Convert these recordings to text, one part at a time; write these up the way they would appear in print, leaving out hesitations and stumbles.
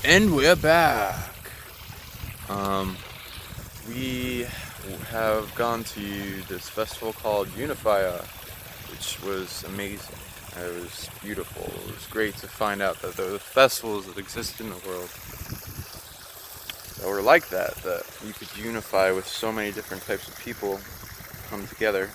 And we're back. We have gone to this festival called UNIFIER, which was amazing. It was beautiful. It was great to find out that there were festivals that exist in the world that were like that you could unify with so many different types of people come together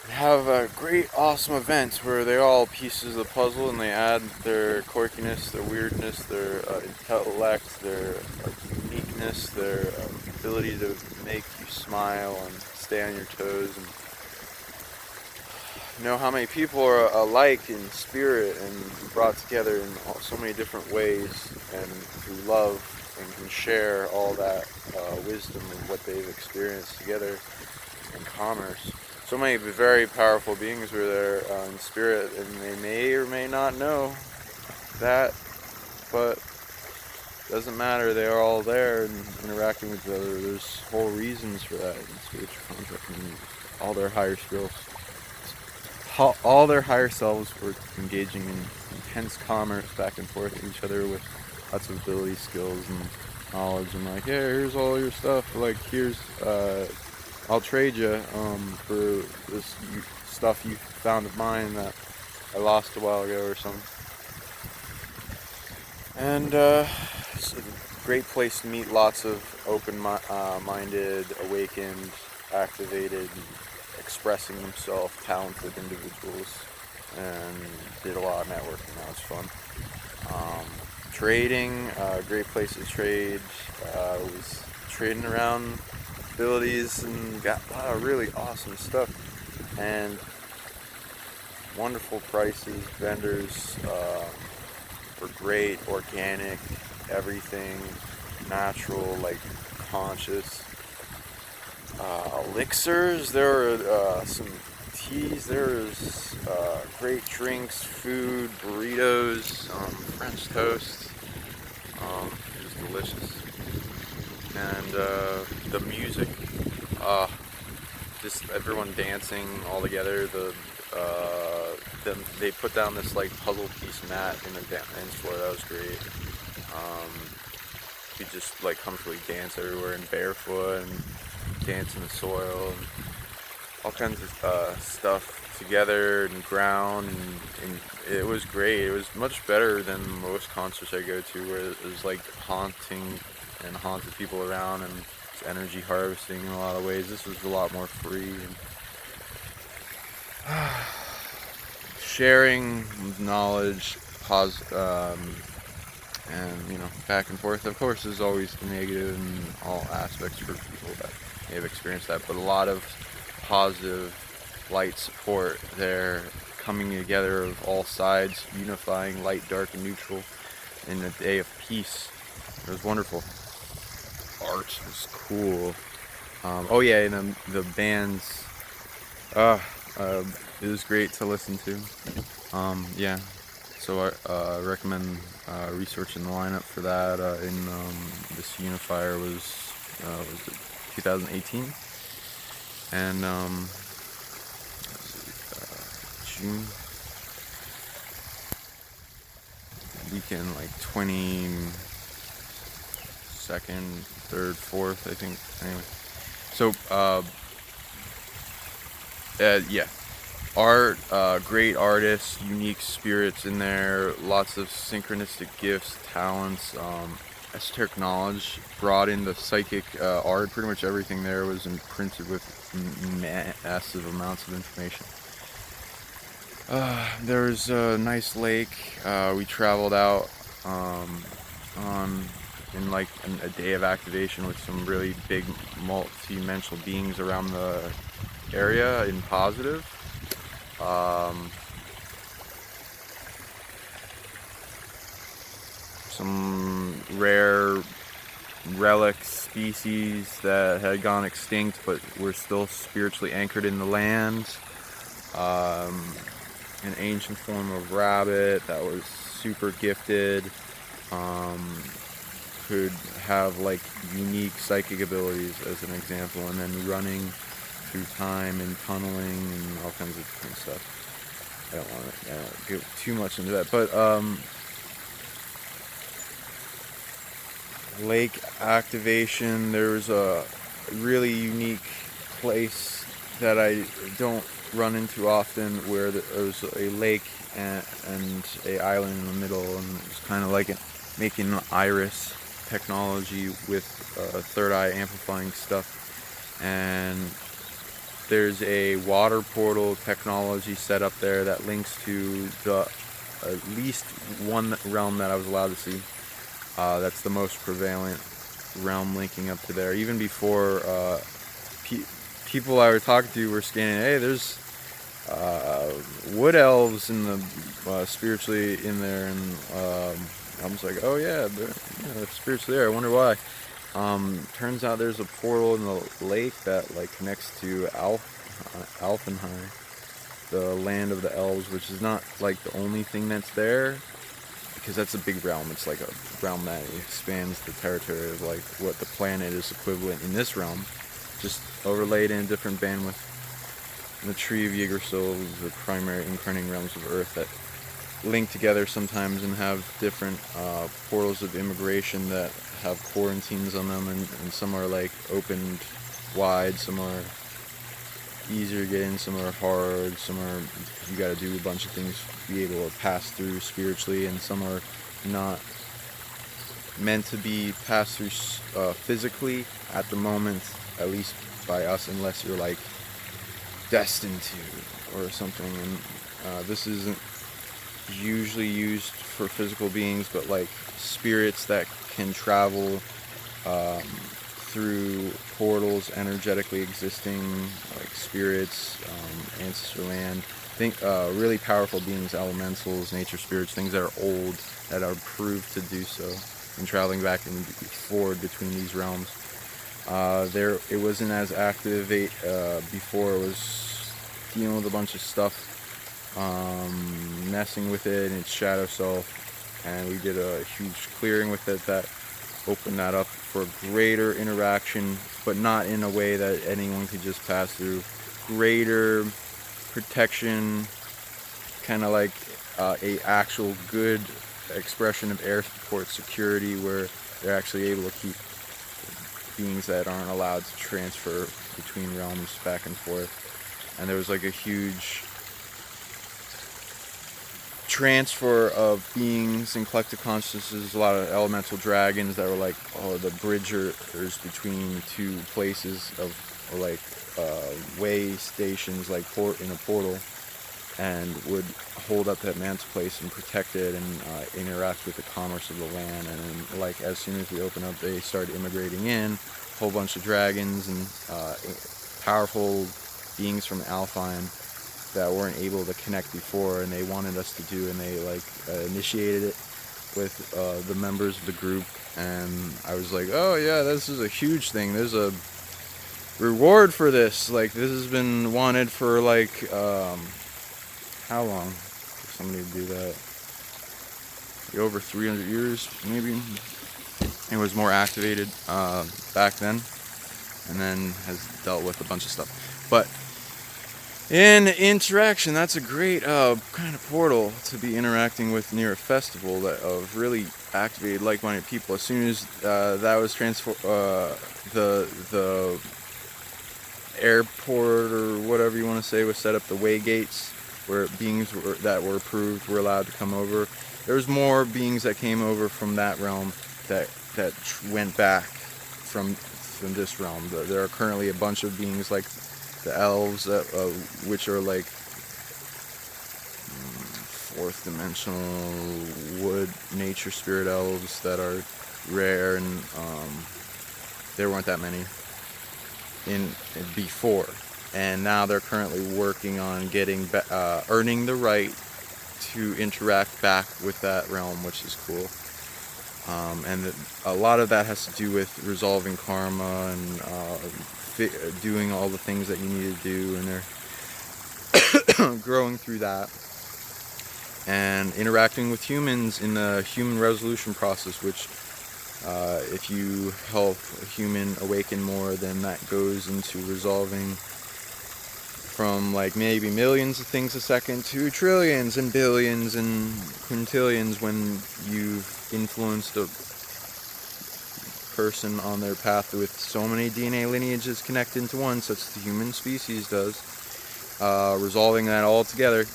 and have a great, awesome event where they're all pieces of the puzzle and they add their quirkiness, their weirdness, their intellect, their uniqueness, their ability to make you smile and stay on your toes and know how many people are alike in spirit and brought together in so many different ways and through love and can share all that wisdom and what they've experienced together in commerce. So many very powerful beings were there in spirit, and they may or may not know that, but it doesn't matter. They are all there and interacting with each other. There's whole reasons for that in spiritual contact and all their higher skills. All their higher selves were engaging in intense commerce back and forth with each other with lots of ability, skills, and knowledge. And like, yeah, here's all your stuff. Like, here's I'll trade you for this stuff you found of mine that I lost a while ago or something. And it's a great place to meet lots of open-minded, awakened, activated, expressing themselves, talented individuals, and did a lot of networking. That was fun. Trading, great place to trade. Was trading around abilities and got a lot of really awesome stuff and wonderful prices. Vendors were great, organic, everything natural, like conscious. Elixirs, there were some teas, there was great drinks, food, burritos, French toast. It was delicious. And the music, just everyone dancing all together. They put down this like puzzle piece mat in the dance floor. That was great. You could just like comfortably dance everywhere and barefoot and dance in the soil and all kinds of stuff together and ground and it was great. It was much better than most concerts I go to where it was like haunting and haunted people around and it's energy harvesting in a lot of ways. This was a lot more free and sharing knowledge, and back and forth. Of course, there's always the negative in all aspects for people that may have experienced that, but a lot of positive, light support there, coming together of all sides, unifying light, dark, and neutral in a day of peace. It was wonderful. Art was cool. Oh yeah, and the bands. It was great to listen to. Yeah, so I recommend researching the lineup for that. In this Unifier was it 2018, and June weekend, like 22nd, 3rd, 4th, I think. Anyway, so yeah. Art, great artists, unique spirits in there, lots of synchronistic gifts, talents, esoteric knowledge, brought in the psychic art. Pretty much everything there was imprinted with massive amounts of information. There's a nice lake. We traveled out in like a day of activation with some really big multi-dimensional beings around the area in positive. Some rare relic species that had gone extinct but were still spiritually anchored in the land. An ancient form of rabbit that was super gifted, could have like unique psychic abilities as an example, and then running through time and tunneling and all kinds of different stuff. I don't want to get too much into that, but lake activation. There's a really unique place that I don't run into often where there's a lake and a island in the middle, and it's kind of like making iris technology with third eye amplifying stuff. And there's a water portal technology set up there that links to the at least one realm that I was allowed to see. That's the most prevalent realm linking up to there. Even before people I were talking to were scanning, hey, there's wood elves in the spiritually in there, and I was like, oh yeah, they're spiritually there. I wonder why. Turns out there's a portal in the lake that like connects to Alfenheim, the land of the elves, which is not like the only thing that's there, because that's a big realm. It's like a realm that expands the territory of like what the planet is equivalent in this realm, just overlaid in a different bandwidth. And the tree of Yggdrasil, the primary incarnating realms of Earth that link together sometimes and have different portals of immigration that have quarantines on them, and some are like opened wide, some are easier to get in, some are hard, some are you got to do a bunch of things to be able to pass through spiritually, and some are not meant to be passed through physically at the moment, at least by us, unless you're like destined to or something. And this isn't usually used for physical beings, but like spirits that can travel through portals, energetically existing, like spirits, ancestor land, really powerful beings, elementals, nature spirits, things that are old, that are proved to do so, and traveling back and forward between these realms. It wasn't as active before. It was dealing with a bunch of stuff, messing with it and its shadow self, and we did a huge clearing with it that opened that up for greater interaction, but not in a way that anyone could just pass through. Greater protection, kind of like a actual good expression of airport security, where they're actually able to keep beings that aren't allowed to transfer between realms back and forth. And there was like a huge transfer of beings and collective consciousnesses, a lot of elemental dragons that were like the bridgers between two places of like way stations, like in a portal, and would hold up that man's place and protect it and interact with the commerce of the land. And then, like, as soon as we open up, they started immigrating in, a whole bunch of dragons and powerful beings from Alfheim that weren't able to connect before, and they wanted us to do, and they like initiated it with the members of the group. And I was like, oh yeah, this is a huge thing, there's a reward for this, like this has been wanted for like how long for somebody to do that? Like over 300 years maybe. It was more activated back then, and then has dealt with a bunch of stuff. But in interaction, that's a great kind of portal to be interacting with near a festival of really activated, like-minded people. As soon as that was the airport or whatever you want to say was set up, the way gates where beings that were approved were allowed to come over. There was more beings that came over from that realm that went back from this realm. There are currently a bunch of beings like the elves, which are like fourth dimensional wood nature spirit elves that are rare, and there weren't that many in before, and now they're currently working on getting earning the right to interact back with that realm, which is cool. And a lot of that has to do with resolving karma and doing all the things that you need to do, and they're growing through that and interacting with humans in the human resolution process, which if you help a human awaken more, then that goes into resolving from like maybe millions of things a second to trillions and billions and quintillions when you've influenced person on their path with so many DNA lineages connected into one, such as the human species does, resolving that all together,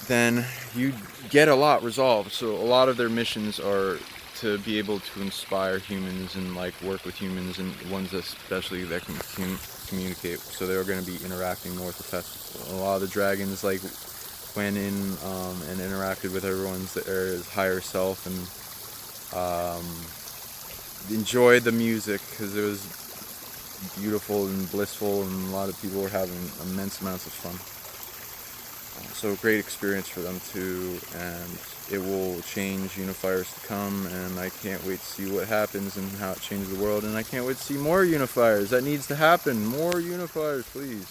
then you get a lot resolved. So a lot of their missions are to be able to inspire humans and like work with humans, and ones especially that can communicate. So they're going to be interacting more with the pets. A lot of the dragons like went in and interacted with everyone's higher self, and enjoyed the music because it was beautiful and blissful, and a lot of people were having immense amounts of fun. So great experience for them too, and it will change Unifiers to come, and I can't wait to see what happens and how it changes the world, and I can't wait to see more Unifiers. That needs to happen. More Unifiers, please.